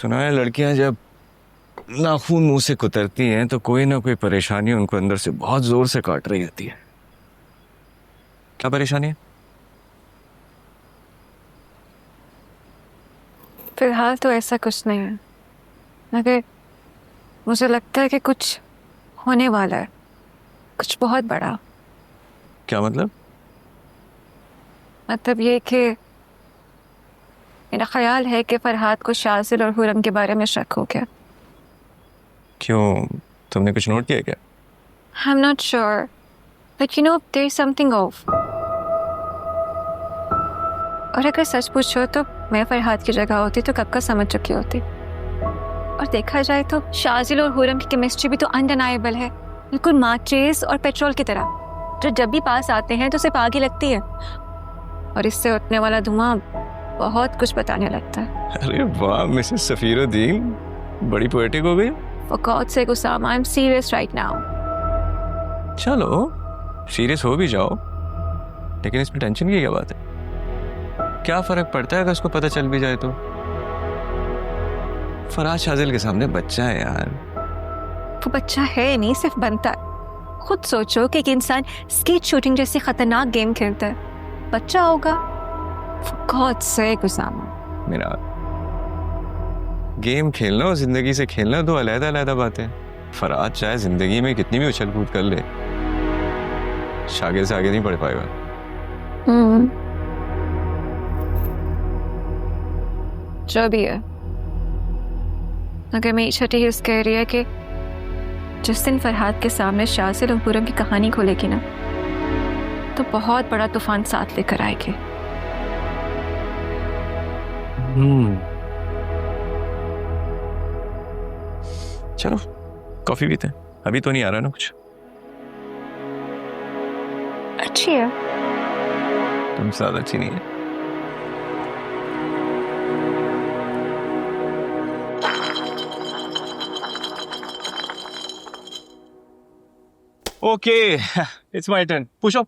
सुना है लड़कियां जब नाखून मुंह से कुतरती हैं तो कोई ना कोई परेशानी उनको अंदर से बहुत जोर से काट रही होती है। क्या परेशानी है? फिलहाल तो ऐसा कुछ नहीं है, मगर मुझे लगता है कि कुछ होने वाला है, कुछ बहुत बड़ा। क्या मतलब? मतलब ये कि मेरा ख्याल है कि फरहाद को शाजिल और हुरम के बारे में शक हो गया। क्यों, तुमने कुछ नोट किया क्या? I'm not sure, but you know there's something off. और अगर सच पूछो तो मैं फरहाद की जगह होती तो कब का समझ चुकी होती। और देखा जाए तो शाजिल और हुरम की केमिस्ट्री भी तो अनडिनाइबल है, बिल्कुल माचिस और पेट्रोल की तरह, जो जब भी पास आते हैं तो सिर्फ आग ही लगती है और इससे उठने वाला धुआं बहुत कुछ बताने लगता है। अरे वाह मिसेस सफीरुद्दीन, बड़ी पोएटिक हो गई। For God's sake, Usama, I'm serious right now. चलो सीरियस हो भी जाओ, लेकिन इसमें टेंशन की क्या बात है? क्या फर्क पड़ता है अगर उसको पता चल भी जाए तो? फराज शाजिल के सामने बच्चा है यार। वो बच्चा है नहीं, सिर्फ बनता है। खुद सोचो कि एक इंसान स्केट शूटिंग जैसी खतरनाक गेम खेलता है, बच्चा होगा। For God's sake, Usama. मेरा गेम खेलना और जिंदगी से खेलना दो अलग अलग बातें। फराज चाहे जिंदगी में कितनी भी उछल कूद कर ले, शागिर से आगे नहीं बढ़ पाएगा। जो भी है, अगर मेरी छठी हिस्स कह रही है कि जिस दिन फरहाद के सामने शाजिल और हुरम की कहानी खोलेगी ना, तो बहुत बड़ा तूफान साथ लेकर आएगी। चलो कॉफी पीते हैं, अभी तो नहीं आ रहा ना कुछ। अच्छी है। तुम ज्यादा अच्छी नहीं है। Okay, it's my turn. पूछो,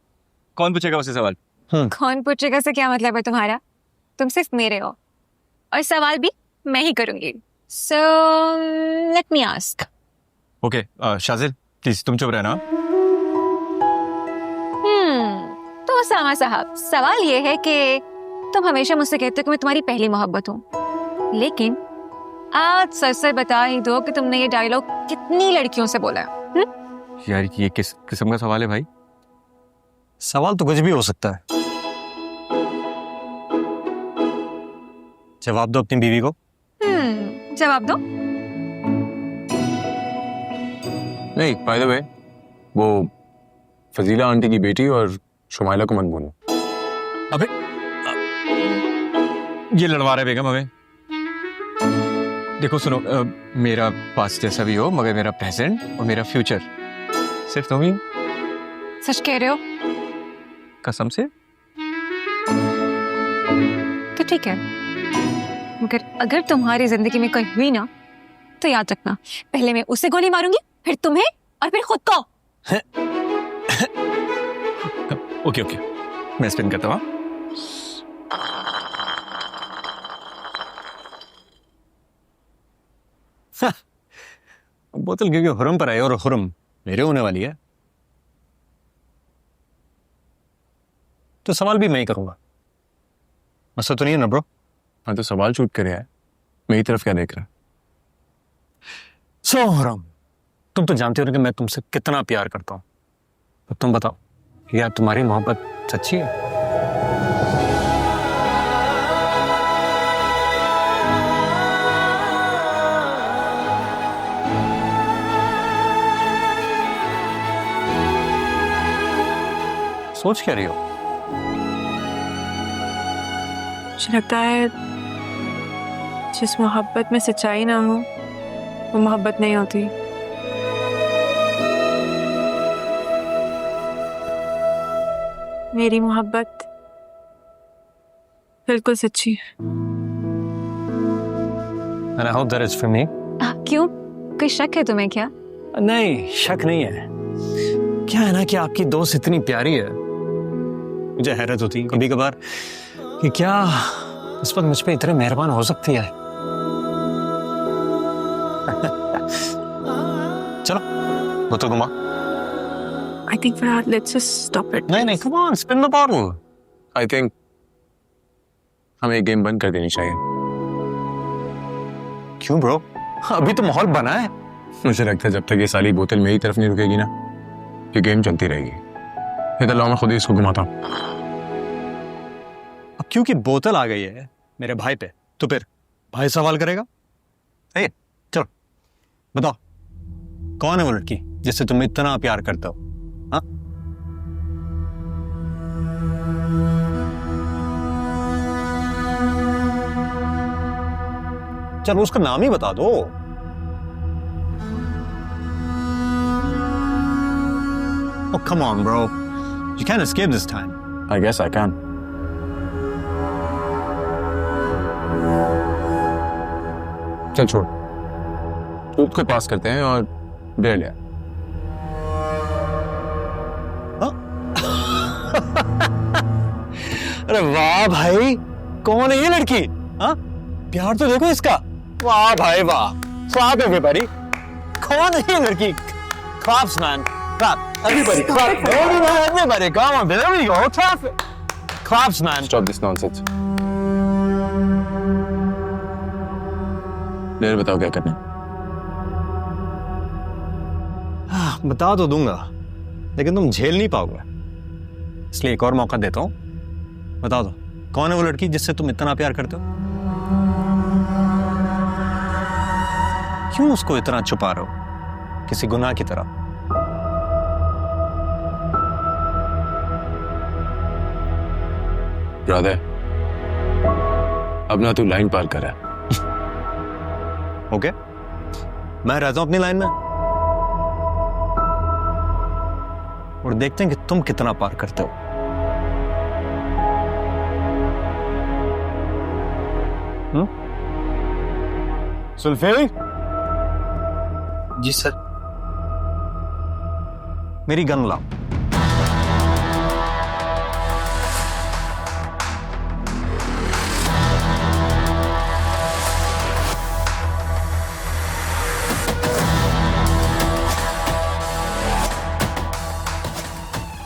कौन पूछेगा उससे सवाल? कौन पूछेगा से क्या मतलब है तुम्हारा? तुम सिर्फ मेरे हो और सवाल भी मैं ही करूंगी। So let me ask. Okay, Shajil please तुम चुप रहना। तो उसामा साहब, सवाल ये है कि तुम हमेशा मुझसे कहते हो कि मैं तुम्हारी पहली मोहब्बत हूँ, लेकिन आज सच सच बता ही दो कि तुमने ये डायलॉग कितनी लड़कियों से बोला है? यार ये किस किस्म का सवाल है भाई? सवाल तो कुछ भी हो सकता है। जवाब दो अपनी बीवी को। जवाब दो। नहीं, बाय द वे, वो फजीला आंटी की बेटी और शुमाइला को मत बोलो। अबे ये लड़वा रहे बेगम हमें। देखो सुनो, मेरा पास्ट जैसा भी हो मगर मेरा प्रेजेंट और मेरा फ्यूचर सिर्फ तुम ही। सच कह रहे हो? कसम से। तो ठीक है, मगर अगर तुम्हारी जिंदगी में कोई हुई ना, तो याद रखना, पहले मैं उसे गोली मारूंगी, फिर तुम्हें और फिर खुद को। ओके ओके, मैं स्पिन करता हूँ। बोतल क्योंकि हुरम पर आई और हुरम मेरे होने वाली है, तो सवाल भी मैं ही करूंगा। मसला तो नहीं है ना ब्रो? हाँ तो सवाल शूट करे है, मेरी तरफ क्या देख रहा है? सो हुरम, तुम तो जानते हो ना कि मैं तुमसे कितना प्यार करता हूं, तो तुम बताओ, यार तुम्हारी मोहब्बत सच्ची है? सोच क्या रही हो? मुझे लगता है जिस मोहब्बत में सच्चाई ना हो वो मोहब्बत नहीं होती। मेरी मोहब्बत बिल्कुल सच्ची है। And I hope that is for me. क्यों, कोई शक है तुम्हें क्या? नहीं, शक नहीं है। क्या है ना कि आपकी दोस्त इतनी प्यारी है, मुझे हैरत होती है कभी कभार कि क्या इस वक्त मुझ पे इतने मेहरबान हो सकती है। चलो बोतल घुमा। I think Farhad, let's just stop it. नहीं नहीं, come on, spin the bottle. I think हमें गेम बंद कर देनी चाहिए। क्यों ब्रो? अभी तो माहौल बना है। मुझे लगता है जब तक ये साली बोतल मेरी तरफ नहीं रुकेगी ना, ये गेम चलती रहेगी। इधर लाओ, मैं खुद ही इसको घुमाता हूँ। अब क्योंकि बोतल आ गई है मेरे भाई पे, तो फिर भाई सवाल करेगा। है चलो बताओ, कौन है वो लड़की जिससे तुम इतना प्यार करते हो? हाँ, चलो उसका नाम ही बता दो। Oh, come on, bro. You can't escape this time. I guess I can. चल छोड़, दूध को पास करते हैं और बियर लिया। अरे वाह भाई, कौन है ये लड़की? हाँ, प्यार तो देखो इसका। वाह भाई वाह, क्लैप एवरीबॉडी। कौन है ये लड़की? Claps man, clap everybody, clap everybody, come on, there we go, clap, claps man. Stop this nonsense. Beer बताओ क्या करना है। बता तो दूंगा, लेकिन तुम झेल नहीं पाओगे, इसलिए एक और मौका देता हूं। बता दो, कौन है वो लड़की जिससे तुम इतना प्यार करते हो? क्यों उसको इतना छुपा रहे हो, किसी गुनाह की तरह? ब्रदर, अब ना तू लाइन पार कर रहा है। ओके, मैं रहता हूं अपनी लाइन में और देखते हैं कि तुम कितना पार करते हो। सुल्फेरी? जी सर। मेरी गन लाओ।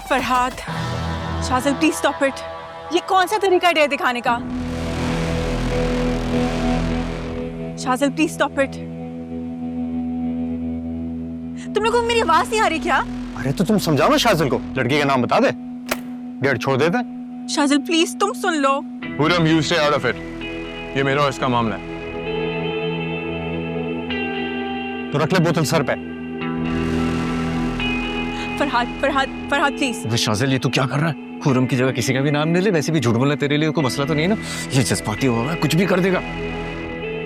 Farhad, Shazil please stop it. ये कौन सा तरीका है डेयर दिखाने का? Shazil please stop it. तुम लोगों को मेरी आवाज नहीं आ रही क्या? अरे तो तुम समझाओ ना शाज़िल को, लड़की का नाम बता दे, गेट छोड़ देते। शाज़िल प्लीज तुम सुन लो। हुरम, you stay out of it. ये मेरा और इसका मामला है। तो रख ले बोतल सर पे। फरहाद फरहाद फरहाद प्लीज। अबे शाज़िल, ये तू क्या कर रहा है? खुरम की जगह किसी का भी नाम ले ले, वैसे भी झूठ बोलना तेरे लिए कोई मसला तो नहीं है ना। ये जज्बाती होगा, कुछ भी कर देगा।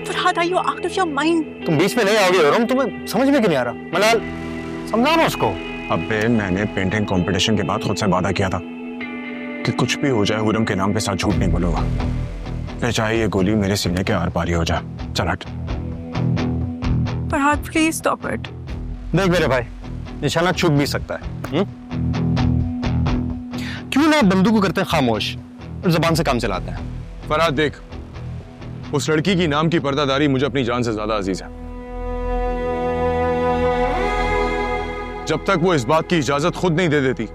Farhad, are you out of your mind? तुम बीच में नहीं आओगे हुरम, तुम्हें समझ में क्यों नहीं आ रहा? मलाल, समझाओ ना उसको। अबे मैंने पेंटिंग कंपटीशन के बाद खुद से वादा किया था कि कुछ भी हो जाए हुरम के नाम पे साथ झूठ नहीं बोलूंगा, फिर चाहे ये गोली मेरे सीने के आर पार ही हो जाए। चल हट। Farhad please stop it. देख मेरे भाई, निशाना चूक भी सकता है। क्यों ना बंदूक को करते हैं खामोश और जबान से काम चलाते हैं। फरहाद देख, उस लड़की की नाम की पर्दादारी मुझे अपनी जान से ज्यादा अजीज है। जब तक वो इस बात की इजाजत खुद नहीं दे देती,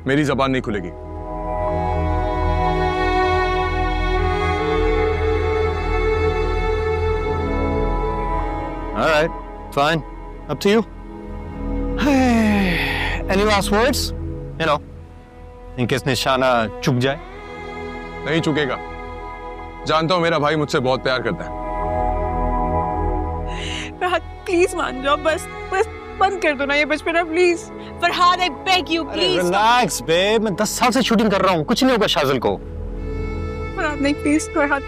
मेरी जबान नहीं खुलेगी। All right, fine, up to you. Any last words? You know, in case निशाना चुक जाए। नहीं चुकेगा। जानता हूं मेरा भाई मुझसे बहुत प्यार करता है। फरहाद प्लीज मान जाओ, बस बस बंद कर दो ना ये बचपना please. Farhad, I beg you please. Relax babe, मैं 10 साल से शूटिंग कर रहा हूँ, कुछ नहीं होगा शाज़िल को। फरहाद नहीं, please Farhad.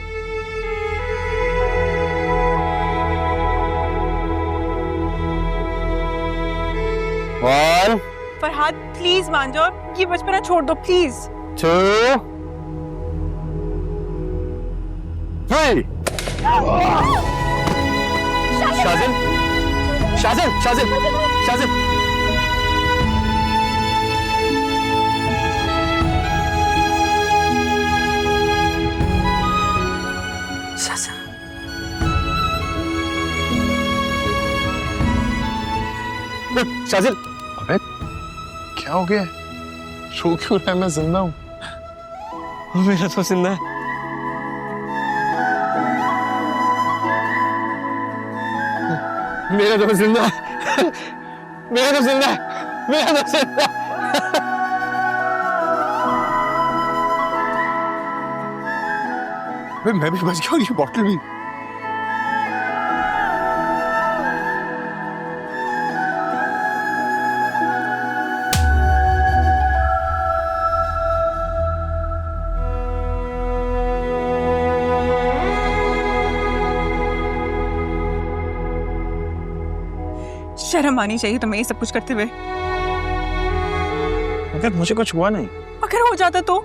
One, Farhad please मान जाओ, ये बचपना छोड़ दो प्लीज। 2, 3। शाज़िल, शाज़िल, शाज़िल, शाज़िल। शाजिल अबे क्या हो गया? रो क्यों रहा है? मैं जिंदा हूँ। मेरा तो जिंदा है। मेरा तो जिंदा है। मेरा तो जिंदा है। मेरा तो जिंदा है। अबे मैं भी बच गया और ये बॉटल भी। शर्म आनी चाहिए तुम्हें ये सब कुछ करते हुए। मगर मुझे कुछ हुआ नहीं। अगर हो जाता तो?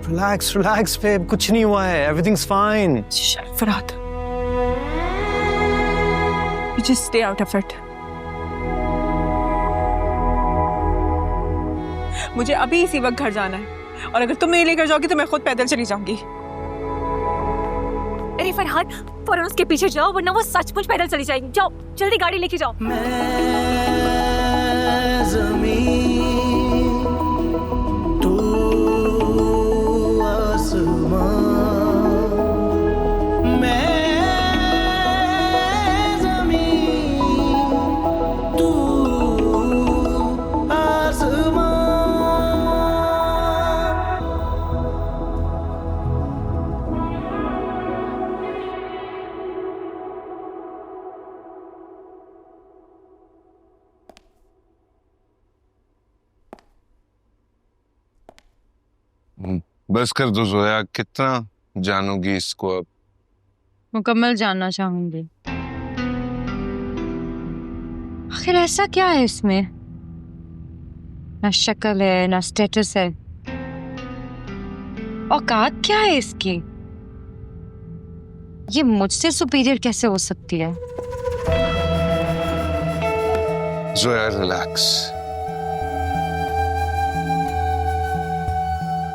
रिलैक्स रिलैक्स बेब, कुछ नहीं हुआ है। Everything's fine. Farhad, you just stay out of it. मुझे अभी इसी वक्त घर जाना है और अगर तुम नहीं लेकर जाओगी तो मैं खुद पैदल चली जाऊंगी। अरे फरहाद, फौरन उसके पीछे जाओ वरना वो सचमुच पैदल चली जाएगी। जाओ जल्दी गाड़ी लेके जाओ। बस कर दो जोया, कितना जानोगी इसको अब? मुकम्मल जानना चाहूंगी। आखिर ऐसा क्या है इसमें? ना शक्ल है ना स्टेटस है, औकात क्या है इसकी? ये मुझसे सुपीरियर कैसे हो सकती है? जोया रिलैक्स।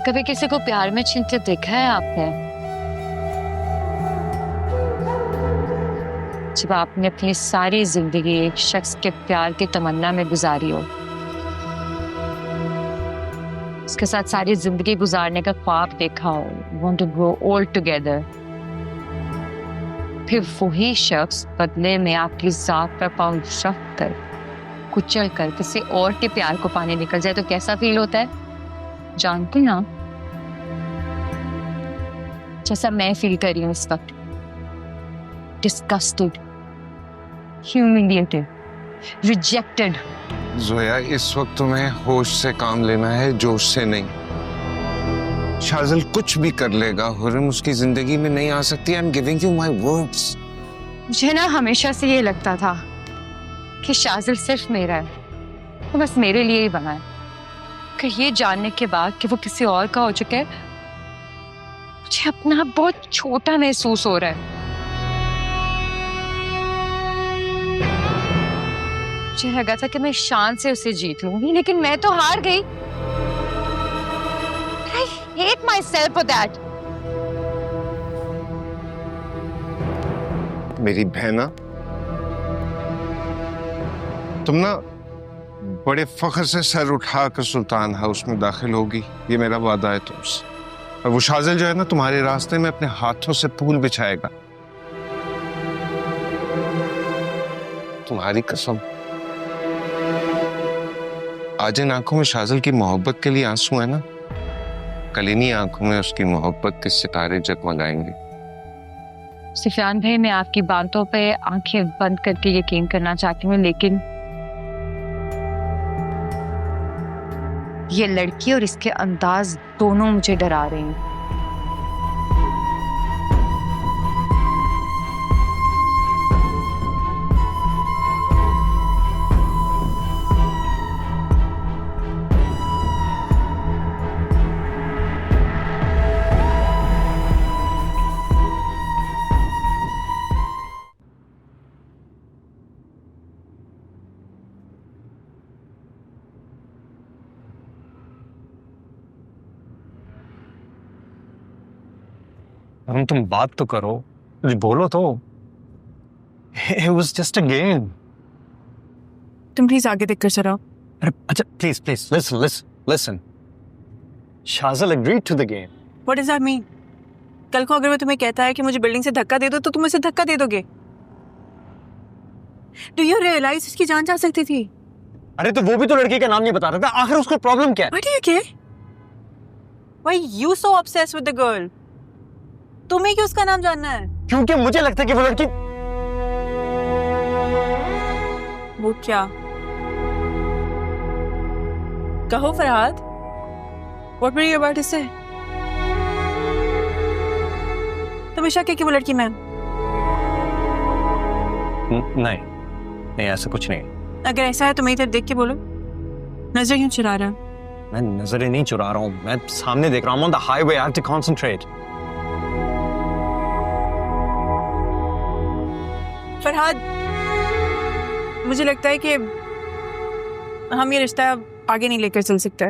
कभी किसी को प्यार में छीनते देखा है आपने? जब आपने अपनी सारी जिंदगी एक शख्स के प्यार की तमन्ना में गुजारी हो, उसके साथ सारी जिंदगी गुजारने का ख्वाब देखा हो, want to grow old together, फिर वही शख्स बदले में आपकी जात पर पांव रख कर कुचल कर किसी और के प्यार को पाने निकल जाए तो कैसा फील होता है? जानती ना, जैसा मैं फील कर रही हूँ इस वक्त। Disgusted, humiliated, rejected. जोया इस वक्त तुम्हें होश से काम लेना है, जोश से नहीं। शाजिल कुछ भी कर लेगा, हुर्रम उसकी जिंदगी में नहीं आ सकती। I am giving you my words. मुझे ना हमेशा से ये लगता था कि शाजिल सिर्फ मेरा है, वो बस मेरे लिए ही बना है। कि ये जानने के बाद कि वो किसी और का हो चुका है, मुझे अपना बहुत छोटा महसूस हो रहा है। मुझे लगा था कि मैं शान से उसे जीत लूंगी, लेकिन मैं तो हार गई। I hate myself for that. मेरी बहना, तुम ना बड़े फख्र से सर उठाकर सुल्तान हाउस में दाखिल होगी, ये मेरा वादा है तुमसे। और वो शाजिल जो है ना, तुम्हारे रास्ते में अपने हाथों से फूल बिछाएगा, तुम्हारी कसम। आज इन आंखों में शाजिल की मोहब्बत के लिए आंसू है ना, कल इन्हीं आंखों में उसकी मोहब्बत के सितारे जगमगाएंगे। सुफियान भाई, मैं आपकी बातों पे आंखें बंद करके यकीन करना चाहती हूँ, लेकिन ये लड़की और इसके अंदाज दोनों मुझे डरा रही हैं। तुम बात तो करो, बोलो तो। It was just a game. तुम प्लीज आगे देख कर चलाओ। अरे अच्छा please please listen Shazil agreed to the game. What does that mean? कल को अगर वो तुम्हें कहता है कि मुझे बिल्डिंग से धक्का दे दो तो तुम उसे धक्का दे दोगे? Do you realize उसकी जान जा सकती थी? अरे तो वो भी तो लड़की का नाम नहीं बता रहा था, आखिर उसको प्रॉब्लम क्या है? Why do you care? Why you so obsessed with the girl? तुम्हें क्यों उसका नाम जानना है? क्योंकि मुझे लगता है कि वो लड़की वो क्या? कहो Farhad. What were you about to say? तुम्हें शक है कि वो लड़की मैं? नहीं ऐसा कुछ नहीं। अगर ऐसा है तो मेरी तरफ देख के बोलो। नजर क्यों चुरा रहा है? मैं नजरें नहीं चुरा रहा हूँ, मैं सामने देख रहा हूँ। I'm on the highway, I have to concentrate. Farhad, मुझे लगता है कि हम ये रिश्ता आगे नहीं लेकर चल सकते।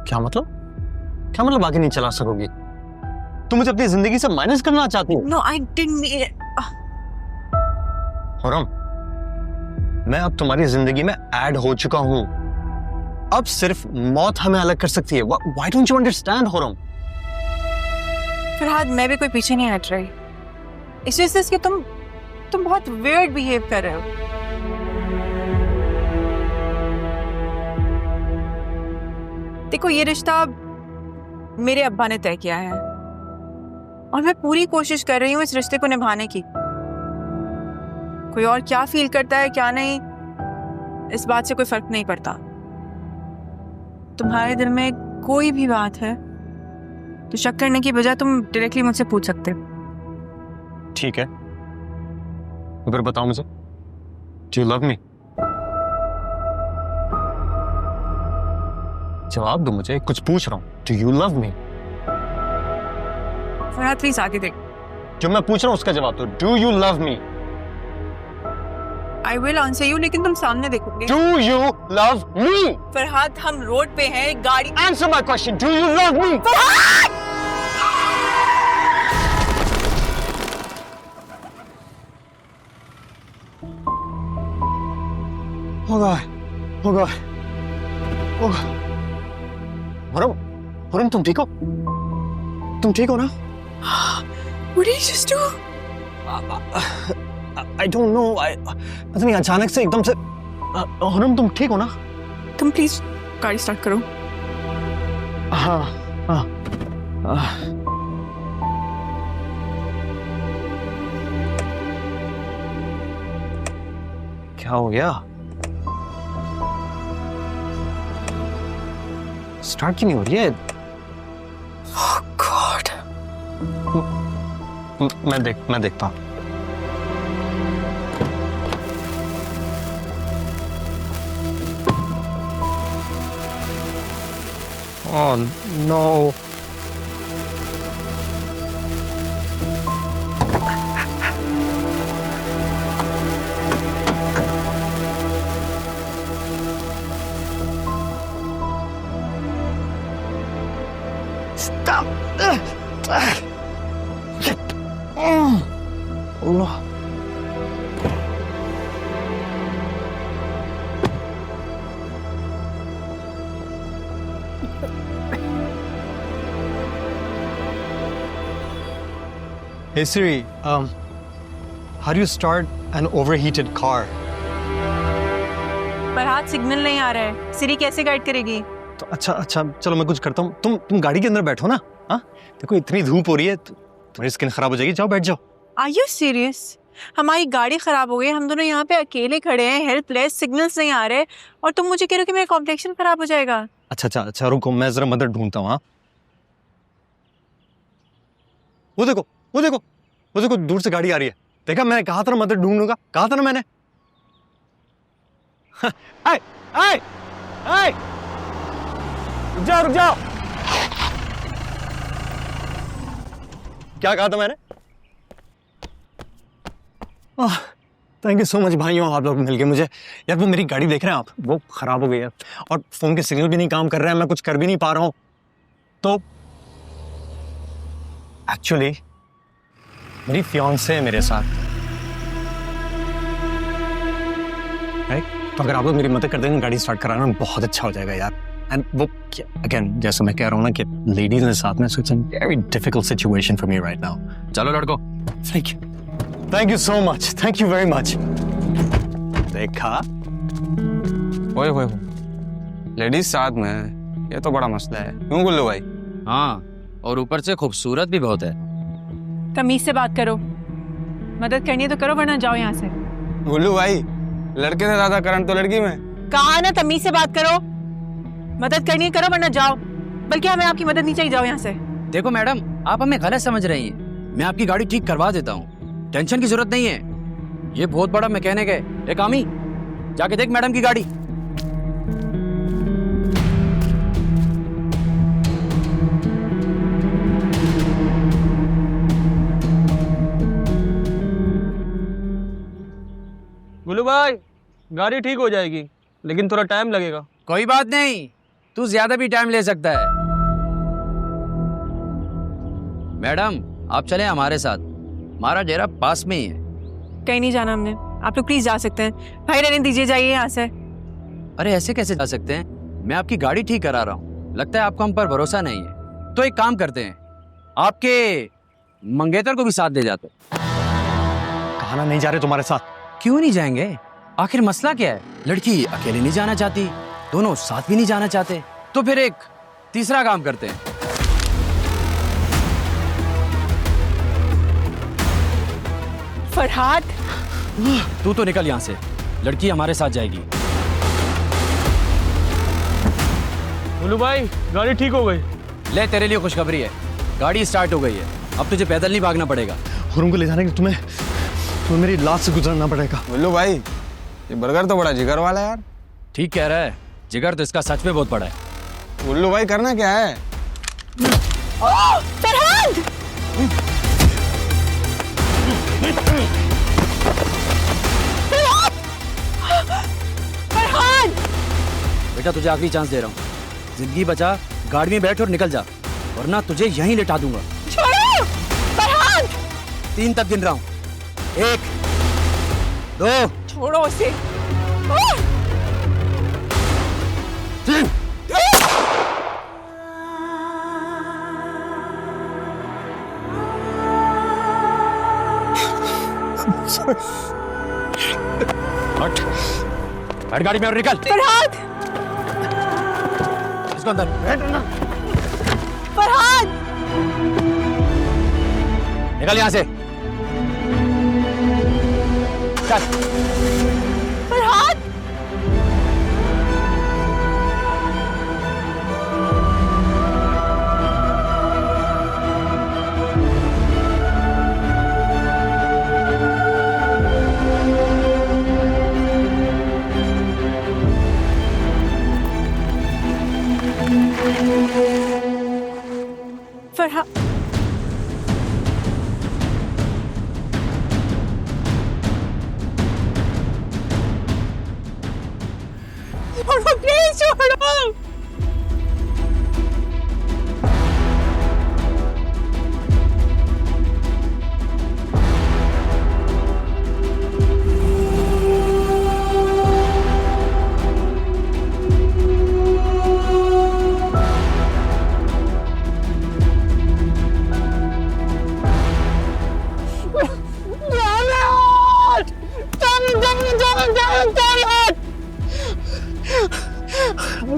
क्या मतलब आगे नहीं चला सकोगी? तुम मुझे अपनी जिंदगी से माइनस करना चाहती हो? No, I didn't. हुरम, मैं अब तुम्हारी जिंदगी में ऐड हो चुका हूँ। अब सिर्फ मौत हमें अलग कर सकती है। Why don't you understand, हुरम? Farhad, मैं भी कोई पीछे नहीं हट रही। इस वजह से कि तुम बहुत weird बिहेव कर रहे हो। देखो, ये रिश्ता मेरे अब्बा ने तय किया है और मैं पूरी कोशिश कर रही हूँ इस रिश्ते को निभाने की। कोई और क्या फील करता है क्या नहीं, इस बात से कोई फर्क नहीं पड़ता। तुम्हारे दिल में कोई भी बात है तो शक करने की बजाय तुम डायरेक्टली मुझसे पूछ सकते हो। ठीक है, तो फिर बताओ मुझे, Do you love me? जवाब दो मुझे, कुछ पूछ रहा हूँ। Do you love me? Farhad please आगे देख। जो मैं पूछ रहा हूँ उसका जवाब दो। Do you love me? I will answer you, लेकिन तुम सामने देखोगे। Do you love me? Farhad, हम रोड पे हैं, गाड़ी। Answer my question. Do you love me? Oh God. हुरम, तुम ठीक हो? तुम ठीक हो ना? What did you just do? I don't know. पता नहीं, अचानक से एकदम से। हुरम, तुम ठीक हो ना? तुम प्लीज गाड़ी स्टार्ट करो। हाँ। क्या हो गया? स्टार्ट क्यों नहीं हो रही है? Oh God. मैं देखता हूँ। Oh no. Stop. Allah. Hey Siri, how do you start an overheated car? Farhad, signal नहीं आ रहा है, सिरी कैसे गाइड करेगी? तो अच्छा चलो मैं कुछ करता हूँ। तुम गाड़ी के अंदर बैठो ना। हाँ, देखो इतनी धूप हो रही है, तुम्हारी स्किन खराब हो जाएगी। जाओ बैठ जाओ। Are you serious? हमारी गाड़ी खराब हो गई, हम दोनों यहाँ पे अकेले खड़े हैं, हेल्पलेस, सिग्नल्स नहीं आ रहे, और तुम मुझे कह रहे हो कि मेरा कॉम्प्लेक्शन खराब हो जाएगा। अच्छा रुको, मैं जरा मदद ढूंढता हूँ। हाँ, वो देखो दूर से गाड़ी आ रही है। देखा, मैंने कहा था ना मदद ढूंढूंगा, कहा था ना मैंने। आए रुक जाओ। क्या कहा था मैंने? थैंक यू सो मच भाइयों, आप लोग मिल गए मुझे। यार वो मेरी गाड़ी देख रहे हैं आप, वो खराब हो गई है और फोन के सिग्नल भी नहीं काम कर रहे हैं, मैं कुछ कर भी नहीं पा रहा हूँ। तो एक्चुअली मेरी फियांसे है मेरे साथ, तो अगर आप लोग मेरी मदद कर देंगे गाड़ी स्टार्ट कराना बहुत अच्छा हो जाएगा यार। एंड वो अगेन जैसे मैं कह रहा हूँ ना कि लेडीज ने साथ में, so it's a very difficult situation for me right now. चलो लड़को। Thank you so much, thank you very much. देखा ओए होए लेडीज साथ में है, ये तो बड़ा मसला है। क्यों गुल्लू भाई? हाँ, और ऊपर से खूबसूरत भी बहुत है। तमीज से बात करो, मदद करनी है तो करो वरना जाओ यहाँ से। गुल्लू भाई, लड़के से ज्यादा करंट तो लड़की में। कहा ना तमीज से बात करो, मदद करनी है करो वरना जाओ। बल्कि हमें आपकी मदद नहीं चाहिए, जाओ यहाँ से। देखो मैडम, आप हमें गलत समझ रही हैं। मैं आपकी गाड़ी ठीक करवा देता हूँ, टेंशन की जरूरत नहीं है। ये बहुत बड़ा मैकेनिक है। एक आमी, जाके देख मैडम की गाड़ी। गुल्लू भाई, गाड़ी ठीक हो जाएगी लेकिन थोड़ा टाइम लगेगा। कोई बात नहीं, तू ज्यादा भी टाइम ले सकता है। मैडम आप चले हमारे साथ, हमारा डेरा पास में ही है। कहीं नहीं जाना हमने, आप लोग प्लीज जा सकते हैं। भाई रहने दीजिए, जाइए यहाँ से। अरे ऐसे कैसे जा सकते हैं? मैं आपकी गाड़ी ठीक करा रहा हूँ, लगता है आपको हम पर भरोसा नहीं है। तो एक काम करते हैं, आपके मंगेतर को भी साथ ले जाते। कहा ना नहीं जा रहे तुम्हारे साथ। क्यों नहीं जाएंगे? आखिर मसला क्या है? लड़की अकेले नहीं जाना चाहती, दोनों साथ भी नहीं जाना चाहते। तो फिर एक तीसरा काम करते हैं। फरहाद, तू तो निकल यहाँ से, लड़की हमारे साथ जाएगी। गुल्लू भाई, गाड़ी ठीक हो गई। ले, तेरे लिए खुशखबरी है, गाड़ी स्टार्ट हो गई है। अब तुझे पैदल नहीं भागना पड़ेगा। हुरम को ले जाने के तुम्हें मेरी लाश से गुजरना पड़ेगा। गुल्लू भाई, ये बर्गर तो बड़ा जिगर वाला है यार। ठीक कह रहा है, जिगर तो इसका सच में बहुत बड़ा है। गुल्लू भाई, करना क्या है? फरहाद! फरहाद! बेटा तुझे आखिरी चांस दे रहा हूँ, जिंदगी बचा, गाड़ी में बैठ और निकल जा, वरना तुझे यहीं लिटा दूंगा। छोड़ो! फरहाद! 3 तक गिन रहा हूँ। 1 2 छोड़ो उसे। हट, बैठ गाड़ी में और निकल। फरहाद! इसको अंदर बैठना। फरहाद! निकल यहाँ से। चल। फरहाद! फरहाद! छोड़ो प्लीज, छोड़ो।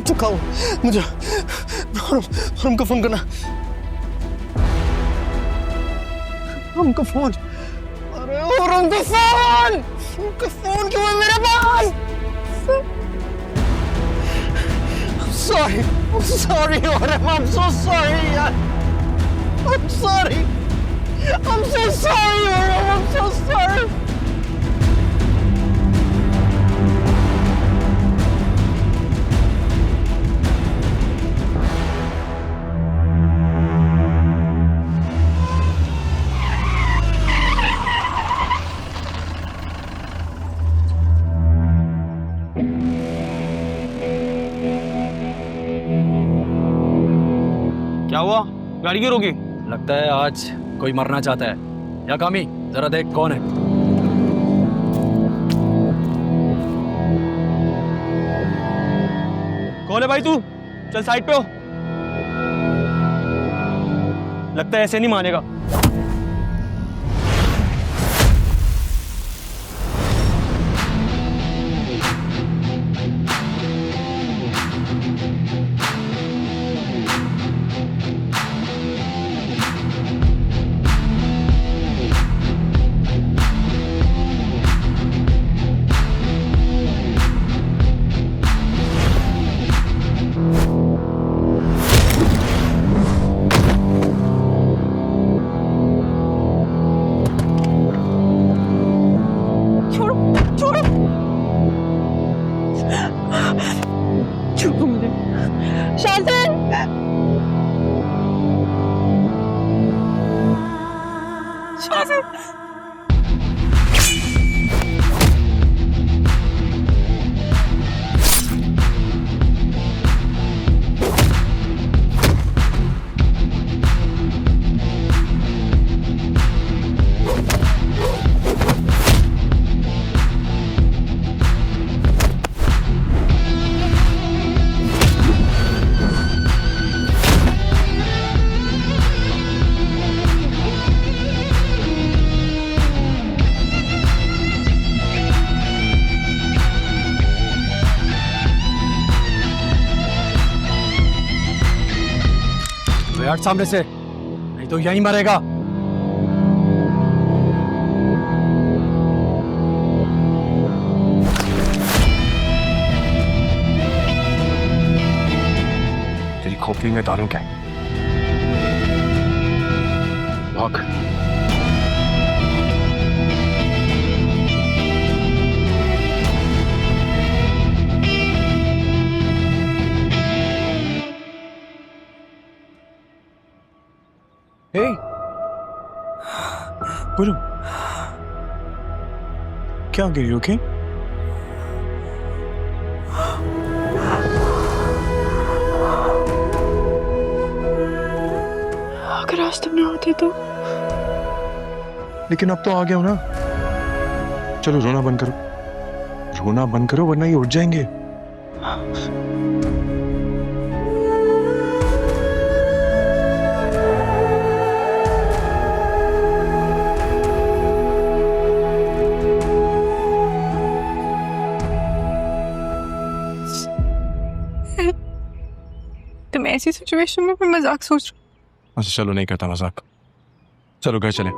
चुका हूँ, मुझे हुरम को फोन करना। हुरम को फोन, अरे हुरम को फोन, उनका फोन क्यों है मेरे पास? I'm sorry हुरम, I'm so sorry यार, I'm sorry हुरम, I'm so sorry। क्या हुआ? गाड़ी क्यों रोकी? लगता है आज कोई मरना चाहता है। या कामी, जरा देख कौन है। कौन है भाई तू? चल साइड पे हो। लगता है ऐसे नहीं मानेगा। हट सामने से, नहीं तो यहीं मरेगा। तेरी खोपड़ी में दारू क्या है? भाग। बोलो क्या हो गया? ओके अगर आज तुम ना होती तो। लेकिन अब तो आ गया हो ना। चलो रोना बंद करो, रोना बंद करो वरना ये उठ जाएंगे। तुम ऐसी सिचुएशन में मैं मजाक सोच रहा हूँ। अच्छा चलो नहीं करता मजाक, चलो घर चले।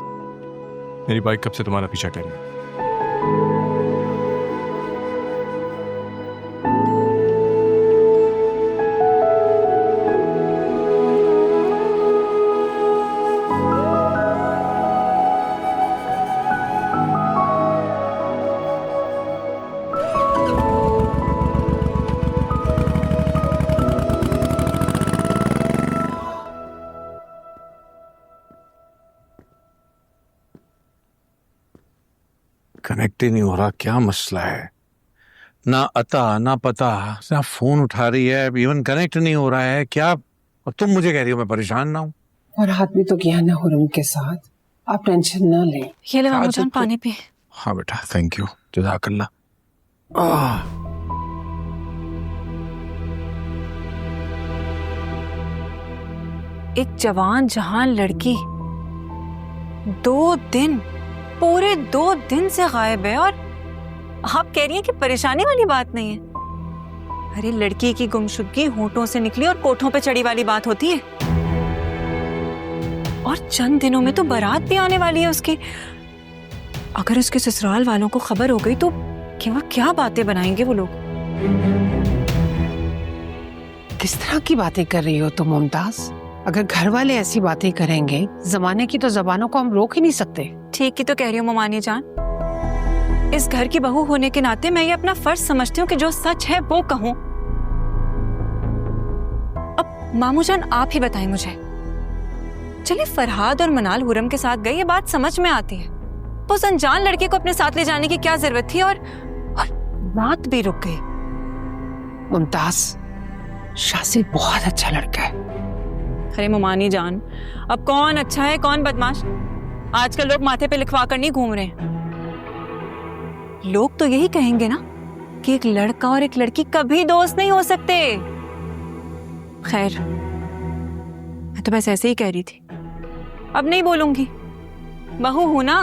मेरी बाइक कब से तुम्हारा पीछा कर रही है। कनेक्ट ही नहीं हो रहा, क्या मसला है? ना अता ना पता, ना फोन उठा रही है, इवन कनेक्ट नहीं हो रहा है। क्या अब तुम मुझे कह रही हो मैं परेशान ना हूं? और हाथ भी तो किया ना हुरम के साथ, आप टेंशन ना लें। ये ले मामू जान पानी पी। हाँ बेटा थैंक यू, जज़ाकल्लाह। एक जवान जहान लड़की 2 दिन, पूरे 2 दिन से गायब है और आप कह रही हैं कि परेशानी वाली बात नहीं है। अरे लड़की की गुमशुदगी होठों से निकली और कोठों पे चढ़ी वाली बात होती है। और चंद दिनों में तो बारात भी आने वाली है उसकी। अगर उसके ससुराल वालों को खबर हो गई तो क्या बातें बनाएंगे वो लोग। किस तरह की बातें कर रही हो तुम मुमताज? अगर घर वाले ऐसी बातें करेंगे, जमाने की तो जबानों को हम रोक ही नहीं सकते। ठीक ही तो कह रही हूँ ममानी जान। इस घर की बहू होने के नाते मैं ये अपना फर्ज समझती हूँ कि जो सच है वो कहूँ। अब मामू जान आप ही बताएं मुझे। चलिए फरहाद और मनाल हुरम के साथ गए, ये बात समझ में आती है। वो उस अनजान लड़के को अपने साथ ले जाने की क्या जरूरत थी? और रात भी रुक गई। मुमताज, शासिल बहुत अच्छा लड़का है। अरे ममानी जान, अब कौन अच्छा है कौन बदमाश, आजकल लोग माथे पे लिखवा कर नहीं घूम रहे हैं। लोग तो यही कहेंगे ना कि एक लड़का और एक लड़की कभी दोस्त नहीं हो सकते। खैर, मैं तो बस ऐसे ही कह रही थी। अब नहीं बोलूंगी, बहू हूं ना,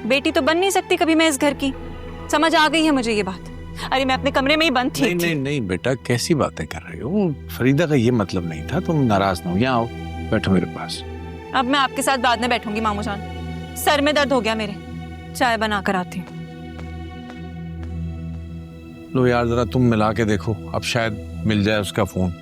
बेटी तो बन नहीं सकती कभी मैं इस घर की। समझ आ गई है मुझे ये बात। अरे मैं अपने कमरे में ही बंद थी। नहीं नहीं नहीं बेटा, कैसी बातें कर रही हो? फरीदा का ये मतलब नहीं था, तुम नाराज ना हो। यहाँ आओ, बैठो मेरे पास। अब मैं आपके साथ बाद में बैठूंगी मामू जान, सर में दर्द हो गया मेरे। चाय बना कर आती हूँ। लो यार, जरा तुम मिला के देखो, अब शायद मिल जाए उसका फोन।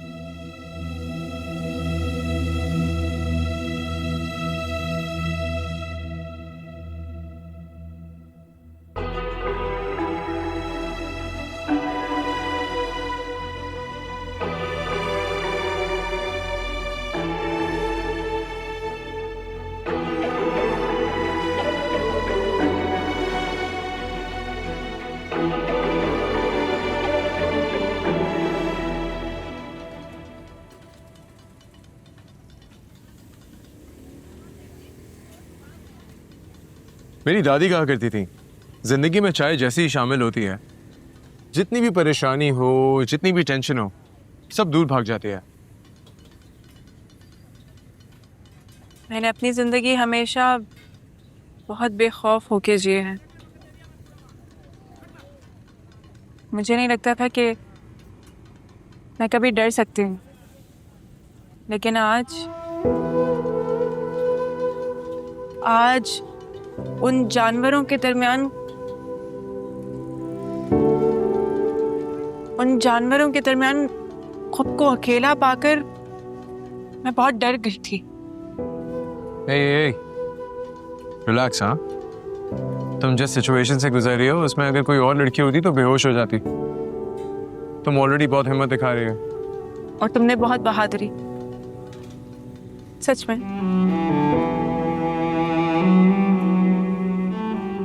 मेरी दादी कहा करती थी, जिंदगी में चाय जैसी ही शामिल होती है, जितनी भी परेशानी हो, जितनी भी टेंशन हो, सब दूर भाग जाती है। मैंने अपनी जिंदगी हमेशा बहुत बेखौफ होके जिए हैं। मुझे नहीं लगता था कि मैं कभी डर सकती हूँ, लेकिन आज उन जानवरों के दरमियान खुद को अकेला पाकर मैं बहुत डर गई थी। रिलैक्स। हाँ, तुम जिस सिचुएशन से गुजर रही हो उसमें अगर कोई और लड़की होती तो बेहोश हो जाती। तुम ऑलरेडी बहुत हिम्मत दिखा रही हो। और तुमने बहुत बहादुरी, सच में।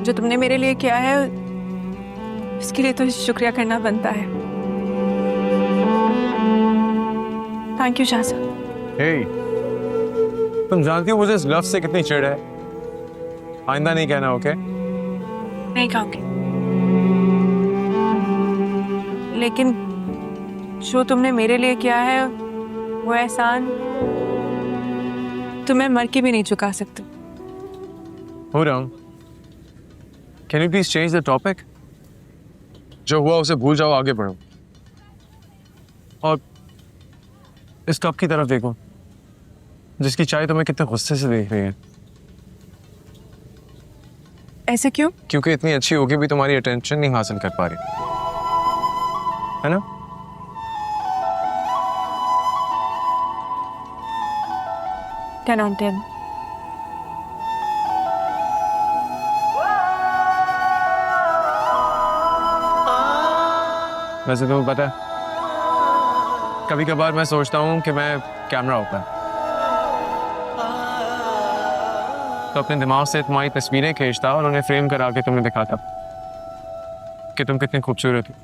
जो तुमने मेरे लिए किया है उसके लिए तो शुक्रिया करना बनता है। थैंक यू शाह साहब। हे, तुम जानती हो मुझे इस लफ्ज से कितनी चिढ़ है। आइंदा नहीं कहना, ओके? नहीं कहूंगी, लेकिन जो तुमने मेरे लिए किया है वो एहसान तुम्हें मर के भी नहीं चुका सकते। हो रहा हूं। Can you please change the topic? जो हुआ उसे भूल जाओ, आगे बढ़ो। और इस कप की तरफ देखो, जिसकी चाय तुम्हें कितने गुस्से से देख रही है। ऐसे क्यों? क्योंकि इतनी अच्छी होगी भी तुम्हारी अटेंशन नहीं हासिल कर पा रही, है ना? Ten on 10. वैसे तुम्हें पता है, कभी कभार मैं सोचता हूँ कि मैं कैमरा होता तो अपने दिमाग से तुम्हारी तस्वीरें खींचता और उन्हें फ्रेम करा के तुम्हें दिखाता कि तुम कितनी खूबसूरत हो।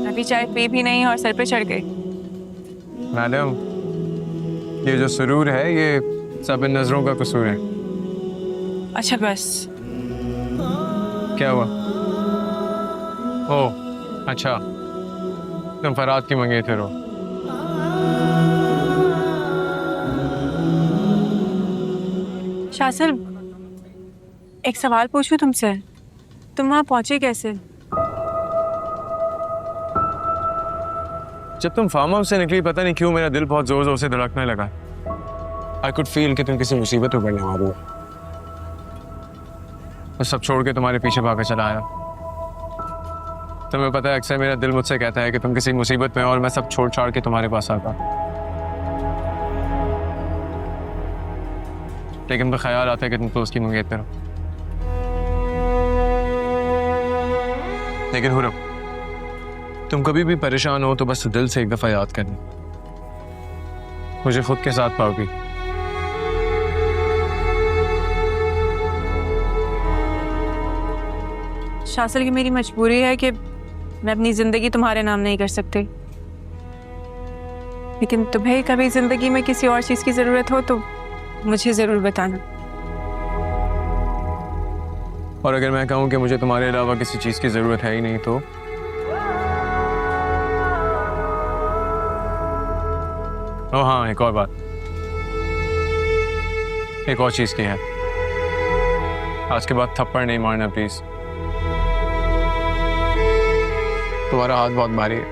अभी चाय पी भी नहीं और सर पे चढ़ गई। मैडम, ये जो सुरूर है ये सब इन नजरों का कसूर है। अच्छा बस। क्या हुआ? ओह अच्छा, तुम फराद की मंगेतर हो। शासल, एक सवाल पूछूं तुमसे? तुम वहां पहुंचे कैसे? जब तुम फार्म हाउस से निकली, पता नहीं क्यों मेरा दिल बहुत जोर जोर से धड़कने लगा। आई कुड फील कि तुम किसी मुसीबत में पड़ने वाली हो। मैं सब छोड़ के तुम्हारे पीछे भागा चला आया। तुम्हें पता है, अक्सर मेरा दिल मुझसे कहता है कि तुम किसी मुसीबत में हो और मैं सब छोड़ छाड़ के तुम्हारे पास आता। लेकिन तो ख्याल आता है कि तुम तो उसकी मंगेतर हो। लेकिन हुरम, तुम कभी भी परेशान हो तो बस दिल से एक दफा याद करना, मुझे खुद के साथ पाओगी। शासल, की मेरी मजबूरी है कि मैं अपनी जिंदगी तुम्हारे नाम नहीं कर सकती, लेकिन तुम्हें कभी जिंदगी में किसी और चीज की जरूरत हो तो मुझे जरूर बताना। और अगर मैं कहूं कि मुझे तुम्हारे अलावा किसी चीज की जरूरत है ही नहीं, तो ओ हाँ, एक और बात, एक और चीज की है, आज के बाद थप्पड़ नहीं मारना प्लीज। तुम्हारा हाथ बहुत भारी है।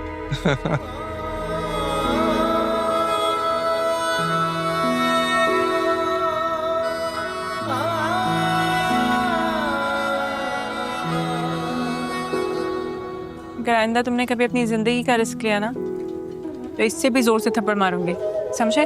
अगर आइंदा तुमने कभी अपनी जिंदगी का रिस्क लिया ना तो इससे भी जोर से थप्पड़ मारूंगी, समझे?